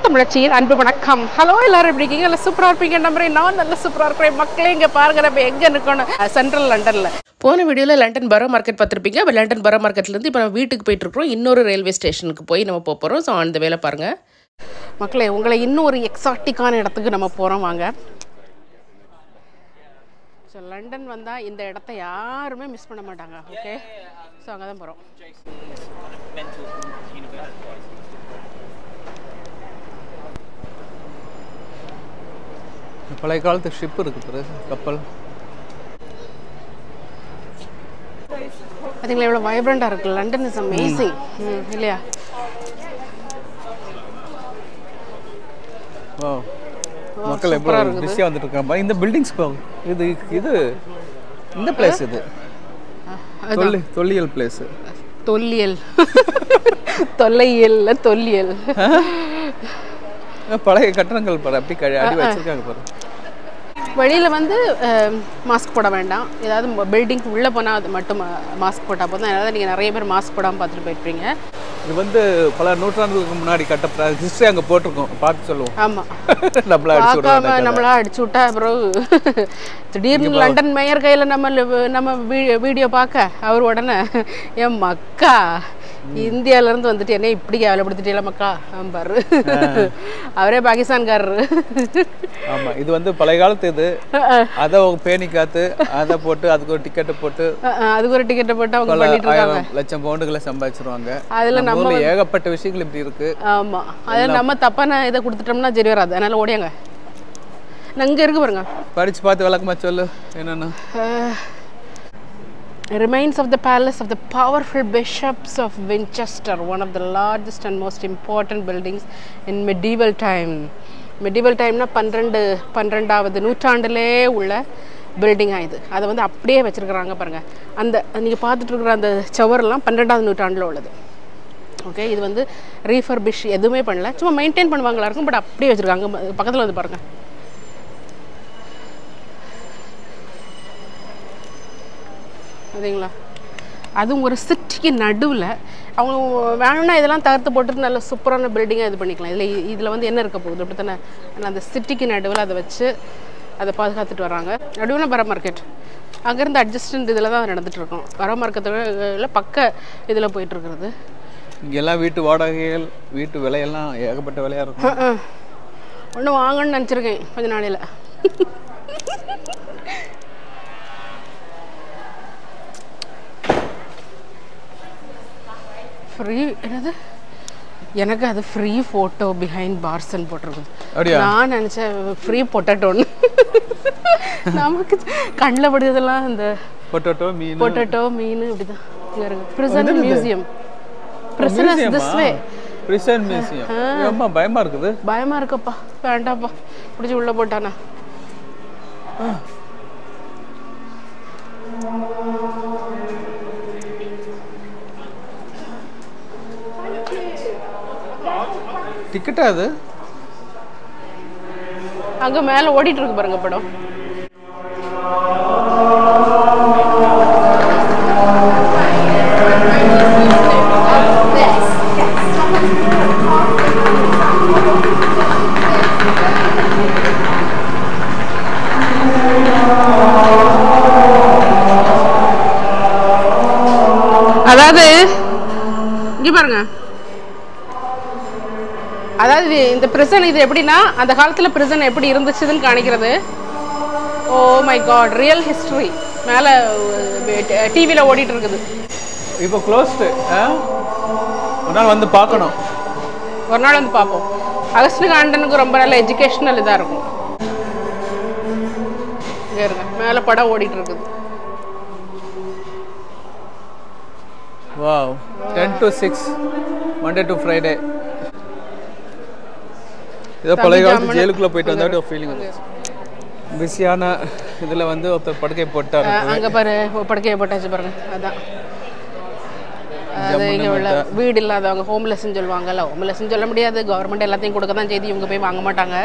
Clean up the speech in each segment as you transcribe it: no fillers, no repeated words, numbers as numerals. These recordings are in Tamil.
தமிழச்சியின் அன்பு வணக்கம். ஹலோ, எல்லாரும் எப்படி இருக்கீங்க? நல்லா சூப்பராக இருப்பீங்க நம்புறேன். நான் நல்லா சூப்பராக இருக்கிறேன். மக்களே இங்கே பாருங்க, நம்ம எங்கே இருக்கணும்? சென்ட்ரல் லண்டனில். போன வீடியோவில் லண்டன் பரோ மார்க்கெட் பார்த்துருப்பீங்க. இப்போ லண்டன் பரோ மார்க்கெட்லேருந்து இப்போ நம்ம வீட்டுக்கு போயிட்டுருக்கோம். இன்னொரு ரயில்வே ஸ்டேஷனுக்கு போய் நம்ம போகிறோம். ஸோ அந்த வேலை பாருங்கள் மக்களே. உங்களை இன்னும் ஒரு எக்ஸாட்டிக்கான இடத்துக்கு நம்ம போகிறோம் வாங்க. ஸோ லண்டன் வந்தால் இந்த இடத்த யாருமே மிஸ் பண்ண மாட்டாங்க. ஓகே, ஸோ அங்கே தான் போகிறோம். பழைய காலத்து ஷிப் இருக்குது, கப்பல். பார்த்தீங்களா எவ்வளோ வைப்ரண்டாக இருக்குது. லண்டன் இஸ் அமேசிங் இல்லையா? மக்கள் எவ்வளோ பிஸியாக வந்துட்டு இருக்காங்க. இந்த பில்டிங்ஸ் இது இது இந்த பிளேஸ், இது தொல்லியல் பிளேஸ். தொல்லியல் தொல்லையல் தொல்லியல் பழைய கட்டடங்கள் பாரு, அப்படி அடி வச்சிருக்காங்க பாரு. வெளியில் வந்து மாஸ்க் போட வேண்டாம். ஏதாவது பில்டிங் உள்ளே போனால் அது மட்டும் மாஸ்க் போட்டால் போதும். அதனால் நீங்கள் நிறைய பேர் மாஸ்க் போடாமல் பார்த்துட்டு போயிருப்பீங்க. இது வந்து பல நூற்றாண்டுகளுக்கு முன்னாடி கட்டப்பட்ட ஹிஸ்ட்ரி அங்கே போட்டிருக்கோம், பார்த்து சொல்லுவோம். ஆமாம், நம்மளா அடிச்சு விட்டா அப்புறம் திடீர்னு லண்டன் மேயர் கையில் நம்ம வீடியோ பார்க்க அவர் உடனே என் மக்கா இந்தியாவிலேருந்து வந்துட்டு என்ன இப்படி கேவலப்படுத்திட்டே மக்கா பாரு, அவரே பாகிஸ்தான்காரரு. ஆமாம், இது வந்து பழைய காலத்து இது. அதை பேணி காத்து அதை போட்டு அதுக்கு ஒரு டிக்கெட்டை போட்டு அவங்க பண்ணிட்டு இருக்காங்க. லட்சம் பவுண்டுகளை சம்பாதிச்சிருவாங்க. அதில் நம்ம ஏகப்பட்ட விஷயங்கள் இப்படி இருக்கு. ஆமாம், அதில் நம்ம தப்பான இதை கொடுத்துட்டோம்னா சரி வராது. அதனால ஓடியாங்க. அங்கே இருக்கு பாருங்க, படிச்சு பார்த்து விளக்கமா சொல்லு என்னன்னு. Remains of the palace of the powerful bishops of Winchester, one of the largest and most important buildings in medieval time. medieval timeனா 12வது நூற்றாண்டிலே உள்ள பில்டிங் ஆகுது. அதை வந்து அப்படியே வச்சிருக்கிறாங்க பாருங்க. அந்த நீங்கள் பார்த்துட்டு இருக்கிற அந்த சுவரெல்லாம் 12வது நூற்றாண்டில் உள்ளது. ஓகே, இது வந்து ரீஃபர்பிஷ் எதுவுமே பண்ணல, சும்மா மெயின்டைன் பண்ணுவாங்களா இருக்கும். பட் அப்படியே வச்சுருக்காங்க. பக்கத்தில் வந்து பாருங்கள். சரிங்களா? அதுவும் ஒரு சிட்டிக்கு நடுவில். அவங்க வேணும்னா இதெல்லாம் தகர்த்து போட்டுட்டு நல்ல சூப்பரான பில்டிங்காக இது பண்ணிக்கலாம். இதில் வந்து என்ன இருக்க போகுது அப்படி தானே. ஆனால் அந்த சிட்டிக்கு நடுவில் அதை வச்சு அதை பாதுகாத்துட்டு வராங்க. நடுவில் பரோ மார்க்கெட், அங்கேருந்து அட்ஜஸ்டன்ட் இதில் தான் நடந்துகிட்ருக்கோம். பரோ மார்க்கெட்டில் பக்க இதில் போயிட்டுருக்குறது. இங்கெல்லாம் வீட்டு வாடகைகள், வீட்டு விலையெல்லாம் ஏகப்பட்ட விலையாக இருக்கும். ஒன்று வாங்கணும்னு நினச்சிருக்கேன் கொஞ்ச நாளையில். ஃப்ரீ என்னது, எனக்கு அது ஃப்ரீ ஃபோட்டோ பிஹைண்ட் பார்ஸ்ன்னு போட்டிருக்குது. நான் நினச்சேன் ஃப்ரீ பொட்டேட்டோன்னு. நமக்கு கண்ணில் படுறதெல்லாம் இந்த பொட்டேட்டோ மீன் இப்படிதான். இங்கே இருக்கு prison museum. Prisoners this way prison museum. அம்மா பயமா இருக்குது. பயமா இருக்குப்பா, வேண்டாம்ப்பா, பிடிச்சி உள்ள போட்டானா. டிக்கெட்டா அது? அங்க மேல ஓடிட்டு இருக்கு பாருங்க படம். அதாவது இங்க பாருங்க, அதாவது இந்த பிரிசன் இது எப்படின்னா அந்த காலத்தில் பிரிசன் எப்படி இருந்துச்சுன்னு காணிக்கிறது. Oh my God, real history மேலே டிவியில் ஓடிட்டு இருக்குது. இப்போ க்ளோஸ்டு. ஒரு நாள் வந்து பார்க்கணும். ஒரு நாள் வந்து பார்ப்போம். அகஸ்டின் காண்டனுக்கு ரொம்ப நல்ல எஜுகேஷ்னல் இதாக இருக்கும். இங்கே இருங்க, மேலே படம் ஓடிட்டு இருக்குது. Wow, 10 to 6 Monday to Friday. இதோ பழைய காலத்து ஜெயிலுக்குள்ளே போயிட்டு வந்தா ஒரு ஃபீலிங் வந்துச்சு. பிஸியான இதில் வந்து ஒருத்தர் படுக்கை போட்டார். அங்கே பாரு, படுக்கையை போட்டாச்சு பாருங்க. அதான் அது இங்கே உள்ள வீடு இல்லாதவங்க ஹோம்லெஸ்ன்னு சொல்லுவாங்கல்ல. ஹோம்லெஸ்ன்னு சொல்ல முடியாது, கவர்மெண்ட் எல்லாத்தையும் கொடுக்க தான் செய்து, இவங்க போய் வாங்க மாட்டாங்க.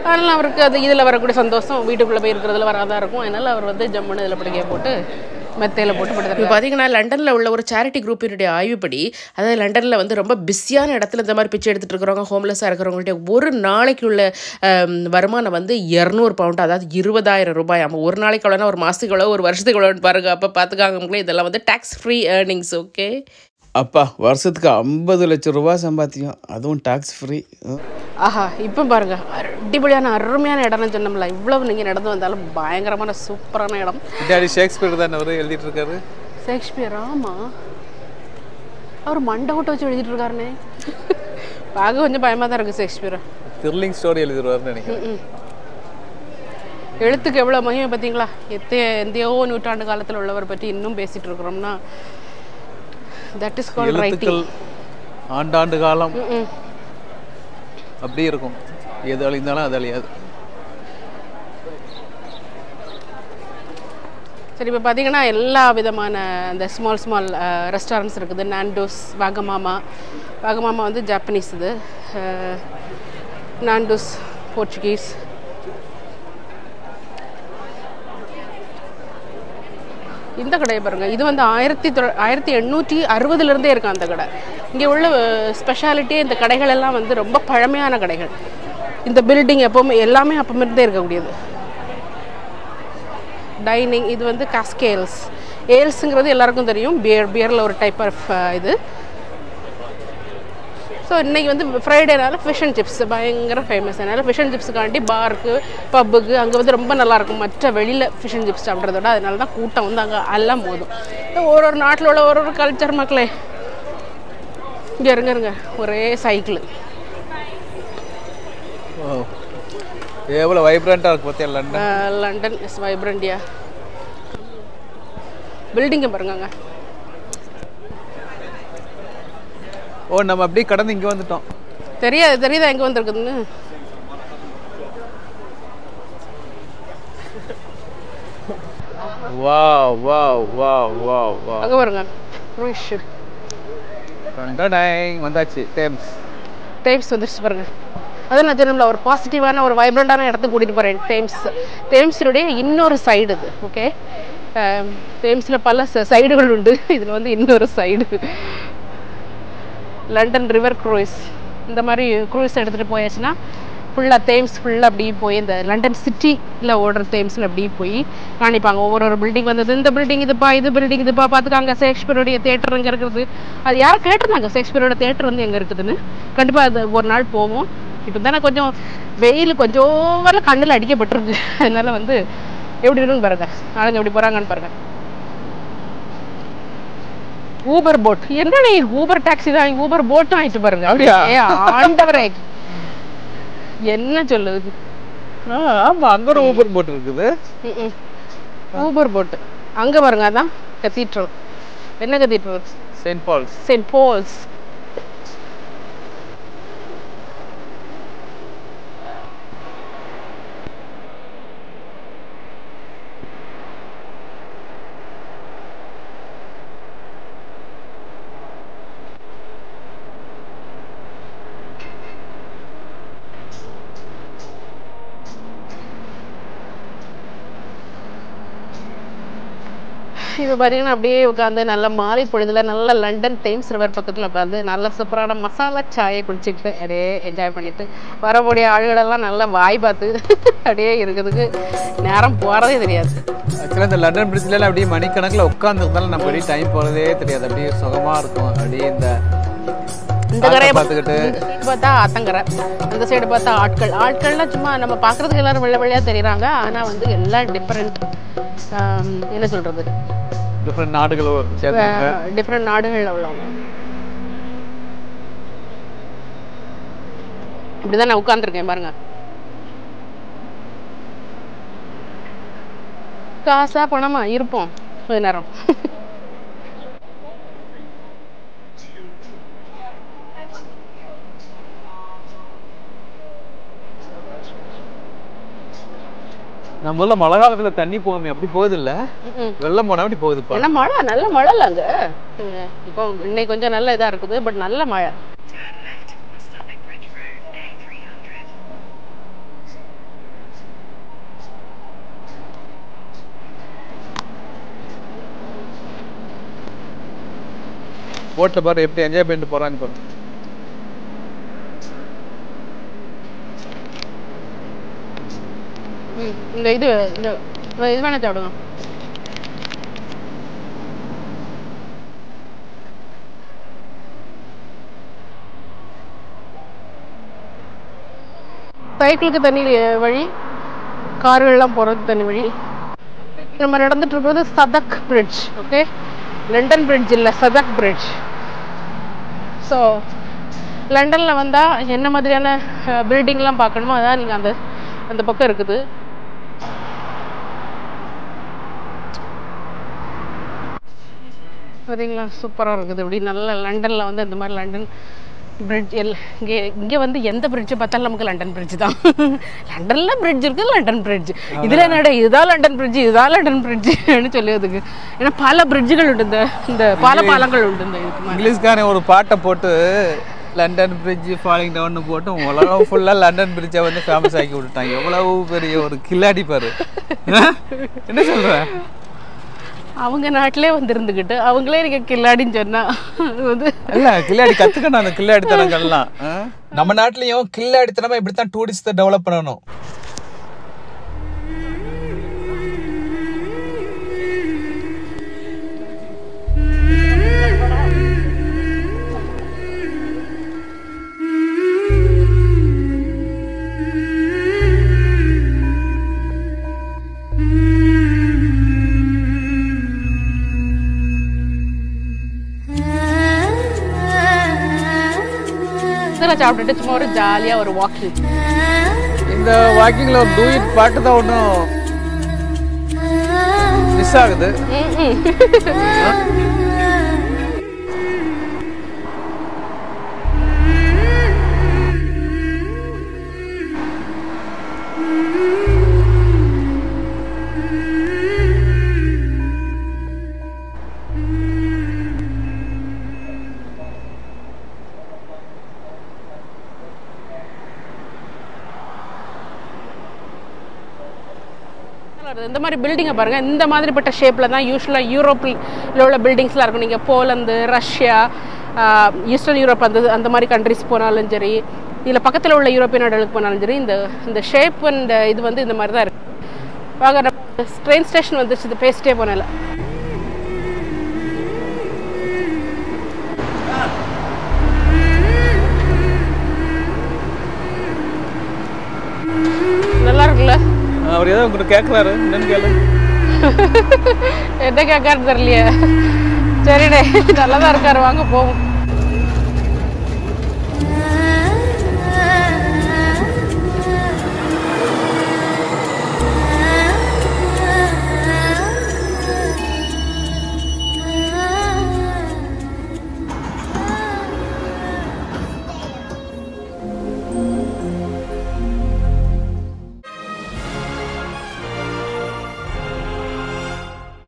அதனால் அவருக்கு அது இதில் வரக்கூடிய சந்தோஷம் வீட்டுக்குள்ளே போய் இருக்கிறதுல வராதான் இருக்கும். அதனால் அவர் வந்து ஜம்முன்னு இதில் படுக்கையை போட்டு மெத்தையில் போட்டு படுத்துறாங்க. இப்போ பார்த்தீங்கன்னா லண்டனில் உள்ள ஒரு சேரிட்டி குரூப்பினுடைய ஆய்வுப்படி, அதாவது லண்டனில் வந்து ரொம்ப பிஸியான இடத்துல இந்த மாதிரி பிச்சை எடுத்துகிட்டு இருக்கிறவங்க, ஹோம்லெஸ்ஸாக இருக்கிறவங்கள்ட்ட ஒரு நாளைக்கு உள்ள வருமானம் வந்து 200 பவுண்ட், அதாவது 20,000 ரூபாய். நம்ம ஒரு நாளைக்கு எவ்வளோனா ஒரு மாதத்துக்கு எவ்வளோ, ஒரு வருஷத்துக்கு எவ்வளோன்னு பாருங்க. அப்போ பார்த்துக்காங்களே, இதெல்லாம் வந்து டேக்ஸ் ஃப்ரீ ஏர்னிங்ஸ். ஓகே, அப்பா வருஷத்துக்கு 50 லட்சம் ரூபாய் சம்பாத்தியம், அதுவும் டாக்ஸ் ஃப்ரீ. ஆஹா, இப்போ பாருங்க, அடிப்படையான அருமையான இடம்னு சொன்னோம்ல. இவ்வளவு நீங்கள் நடந்து வந்தாலும் பயங்கரமான சூப்பரான இடம். இதாடி ஷேக்ஸ்பியர் தானே அவர் எழுதிட்டு இருக்காரு. ஷேக்ஸ்பியர், ஆமாம், அவர் மண்டை விட்டு வச்சு எழுதிட்டு இருக்காருனே. பார்க்க கொஞ்சம் பயமாக தான் இருக்குது. ஷேக்ஸ்பியர் த்ரில்லிங் ஸ்டோரி எழுதிடுவாருன்னு நினைக்கிறேன். எழுத்துக்கு எவ்வளோ மகிமை பார்த்தீங்களா? எந்தையோ நூற்றாண்டு காலத்தில் உள்ளவர் பற்றி இன்னும் பேசிகிட்டு இருக்கிறோம்னா, தட் இஸ் கால்ட் ரைட்டிங். ஆண்டாண்டு காலம் அப்படி இருக்கும். எது அழிந்தாலும் அது அழியாது. சரி, இப்போ பார்த்தீங்கன்னா எல்லா விதமான இந்த ஸ்மால் ரெஸ்டாரண்ட்ஸ் இருக்குது. நாண்டோஸ், வாகமாமா வந்து ஜாப்பனீஸ், இது நாண்டோஸ் போர்ச்சுகீஸ். இந்த கடையை பாருங்கள், இது வந்து 1860 இருக்கு அந்த கடை. இங்கே உள்ள ஸ்பெஷாலிட்டியே இந்த கடைகள் எல்லாம் வந்து ரொம்ப பழமையான கடைகள். இந்த பில்டிங் எப்போவுமே எல்லாமே அப்போமிருந்தே இருக்கக்கூடியது. டைனிங், இது வந்து காஸ்கேல்ஸ். ஏல்ஸுங்கிறது எல்லாருக்கும் தெரியும், பியரில் ஒரு டைப் ஆஃப் இது. ஸோ இன்றைக்கி வந்து ஃப்ரைடேனால ஃபிஷ் அண்ட் சிப்ஸ் பயங்கர ஃபேமஸ். அதனால் ஃபிஷ் அண்ட் சிப்ஸுக்காண்டி பாருக்கு, பப்புக்கு அங்கே வந்து ரொம்ப நல்லாயிருக்கும். மற்ற வெளியில் ஃபிஷ் அண்ட் சிப்ஸ் சாப்பிட்றத விட அதனால தான் கூட்டம் வந்து அங்கே எல்லாம் போதும். ஒரு நாட்டில் உள்ள ஒரு கல்ச்சர் மக்களே. இங்கே இருங்க, ஒரே சைக்கிள். எவ்வளோ வைப்ரண்ட்டாக இருக்கு பார்த்தியா லண்டன். London is வைப்ரண்ட்டியா. பில்டிங்கை பாருங்க. ஓ, நம்ம அப்படியே கடந்து இங்கே வந்துட்டோம். தெரியுதா எங்கே வந்துருக்குதுன்னு? Wow wow wow wow wow. அங்கே பாருங்க, க்ரூஸ் ஷிப் வந்தாச்சு. டேம்ஸ் வந்துருச்சு பாருங்க. அதான் நான் சொன்னோம்ல, ஒரு பாசிட்டிவான ஒரு வைப்ரண்டான இடத்துக்கு கூட்டிகிட்டு போகிறேன். டேம்ஸினுடைய இன்னொரு சைடு இது. ஓகே, டேம்ஸில் பல சைடுகள் உண்டு, இதில் வந்து இன்னொரு சைடு. London river cruise. இந்த மாதிரி க்ரூஸ் எடுத்துகிட்டு போயாச்சுன்னா ஃபுல்லாக தேம்ஸ் ஃபுல்லாக அப்படியே போய் இந்த லண்டன் சிட்டியில் ஓடுற தேம்ஸில் அப்படியே போய் காணிப்பாங்க. ஒவ்வொரு பில்டிங் வந்தது, இந்த பில்டிங் இதுப்பா, இது பில்டிங் இதுப்பா, பார்த்துக்காங்க. ஷேக்ஸ்பியருடைய தேட்டர் எங்கே இருக்குது, அது யாரும் கேட்டிருந்தாங்க, ஷேக்ஸ்பியரோட தேட்டர் வந்து எங்கே இருக்குதுன்னு. கண்டிப்பாக அது ஒரு நாள் போவோம். இப்போ தானே கொஞ்சம் வெயில் கொஞ்சம் வரல கண்ணில் அடிக்கப்பட்டிருக்கு. அதனால வந்து எப்படி இருக்குன்னு பாருங்க, ஆளுங்க எப்படி போகிறாங்கன்னு பாருங்க. ஊபர் போட், என்ன நீ ஊபர் டாக்ஸி தான், ஊபர் போட்டும் ஆயிட்டு பாருங்க. அப்படியா ஆண்டவரே, என்ன சொல்லுது? ஆமா, அங்க ஒரு ஊபர் போட் இருக்குது. ஊபர் போட் அங்க பாருங்க. அதான் கத்தீட்ரல். என்ன கத்தீட்ரல்? Saint balls. இப்போ பார்த்தீங்கன்னா அப்படியே உட்காந்து நல்ல மாலை பொழுதுல நல்ல லண்டன் தேம்ஸ் ரிவர் பக்கத்தில் உட்காந்து நல்ல சூப்பரான மசாலா சாயை குடிச்சிக்கிட்டு அப்படியே என்ஜாய் பண்ணிட்டு வரக்கூடிய ஆளுகளெல்லாம் நல்லா வாய் பார்த்து அப்படியே இருக்கிறதுக்கு நேரம் போகிறதே தெரியாது. ஆக்சுவலாக இந்த லண்டன் பிரிட்ஜில் அப்படியே மணிக்கணக்கில் உட்காந்துருந்தாலும் நம்ம அப்படியே டைம் போகிறதே தெரியாது. அப்படியே சுகமாக இருக்கும். அப்படியே இந்த கரையை பார்த்துக்கிட்டு பார்த்தா ஆத்தங்கரை, அந்த சைடு பார்த்தா ஆட்கள்லாம் சும்மா நம்ம பார்க்குறதுக்கு எல்லாரும் வெள்ளை வெள்ளையாக தெரியுறாங்க. ஆனால் வந்து எல்லாம் டிஃப்ரெண்ட், என்ன சொல்கிறது, டிஃப்ரெண்ட் நாடுகள் உள்ளவங்க. இப்படிதான் நான் உட்கார்ந்துருக்கேன் பாருங்க. காசா பணமா இருப்போம் கொஞ்ச நேரம். நம்ம ஊர்ல மழை காலத்துல தண்ணி போகாம அப்படி போகுது இல்ல, வெள்ளம் போனா அப்படி போகுது. ஏன்னா மழை, நல்ல மழை இல்ல அங்க. இப்போ இன்னைக்கு கொஞ்சம் நல்ல இதா இருக்குது, பட் நல்ல மழை. போட்டில் பாரு எப்படி என்ஜாய் பண்ணிட்டு போகிறான்னு பாரு. இந்த இது வேணா சாப்பிடுங்க. சைக்கிளுக்கு தண்ணி வழி, கார்கள்லாம் போகிறது தண்ணி வழி. நம்ம நடந்துட்டு இருக்கிறது Sadak bridge. Okay, London bridge இல்லை, சதக் பிரிட்ஜ். ஸோ லண்டனில் வந்தால் என்ன மாதிரியான பில்டிங்லாம் பார்க்கணுமோ அதான் நீங்கள் அந்த பக்கம் இருக்குது. பார்த்தீங்களா, சூப்பராக இருக்குது. இப்படி நல்ல லண்டனில் வந்து இந்த மாதிரி லண்டன் பிரிட்ஜ் இங்கே வந்து எந்த பிரிட்ஜை பார்த்தாலும் நமக்கு லண்டன் பிரிட்ஜ் தான். லண்டனில் பிரிட்ஜ் இருக்குது, லண்டன் பிரிட்ஜ். இதில் என்னடா இதுதான் லண்டன் பிரிட்ஜ், இதுதான் லண்டன் பிரிட்ஜ்னு சொல்லியதுக்கு. ஏன்னா பல பிரிட்ஜுகள் உண்டு, இந்த பாலங்கள் உண்டு. இந்த இங்கிலீஷ்காரன் ஒரு பாட்டை போட்டு லண்டன் பிரிட்ஜ் ஃபாலிங் டவுன் போட்டு உலகம் ஃபுல்லாக லண்டன் பிரிட்ஜை வந்து ஃபேமஸ் ஆக்கி விட்டுட்டாங்க. எவ்வளவு பெரிய ஒரு கில்லாடி பாரு. என்ன சொல்ற? அவங்க நாட்டிலே வந்து இருந்துக்கிட்டு அவங்களே நீங்க கில்லாடின்னு சொன்னா வந்து இல்ல, கில்லாடி கத்துக்கணும். அந்த கில்லாடித்தனங்கள்லாம் நம்ம நாட்டிலையும் கில்லாடித்தனமா இப்படித்தான் டூரிஸ்ட் டெவலப் பண்ணணும். சாப்பிட்டுட்டு சும்மா ஒரு ஜாலியா ஒரு வாக்கிங். இந்த வாக்கிங்ல ஒரு டூயிட் பாட்டு தான் ஒன்றும் மிஸ் ஆகுது. இந்த மாதிரி பில்டிங்கை பாருங்க, இந்த மாதிரிப்பட்ட ஷேப்ல தான் யூஸ்வலாக யூரோப்பில் உள்ள பில்டிங்ஸ்லாம் இருக்கும். நீங்கள் போலந்து, ரஷ்யா, ஈஸ்டர்ன் யூரோப் அந்த மாதிரி கண்ட்ரிஸ் போனாலும் சரி, இதில் பக்கத்தில் உள்ள யூரோப்பியன் நாடுகளுக்கு போனாலும் சரி, இந்த ஷேப் அண்ட் இது வந்து இந்த மாதிரி தான் இருக்கு. வாங்க, ட்ரெயின் ஸ்டேஷன் வந்துச்சு, இது பேசிட்டே போனால. நல்லா இருக்குல்ல? அவர் ஏதோ உங்கள்கிட்ட கேட்குறாரு, என்னன்னு கேளு. என்ன கேட்காரு தெரியலையே. சரிடே, நல்லா தான் இருக்காரு, வாங்க போவோம்.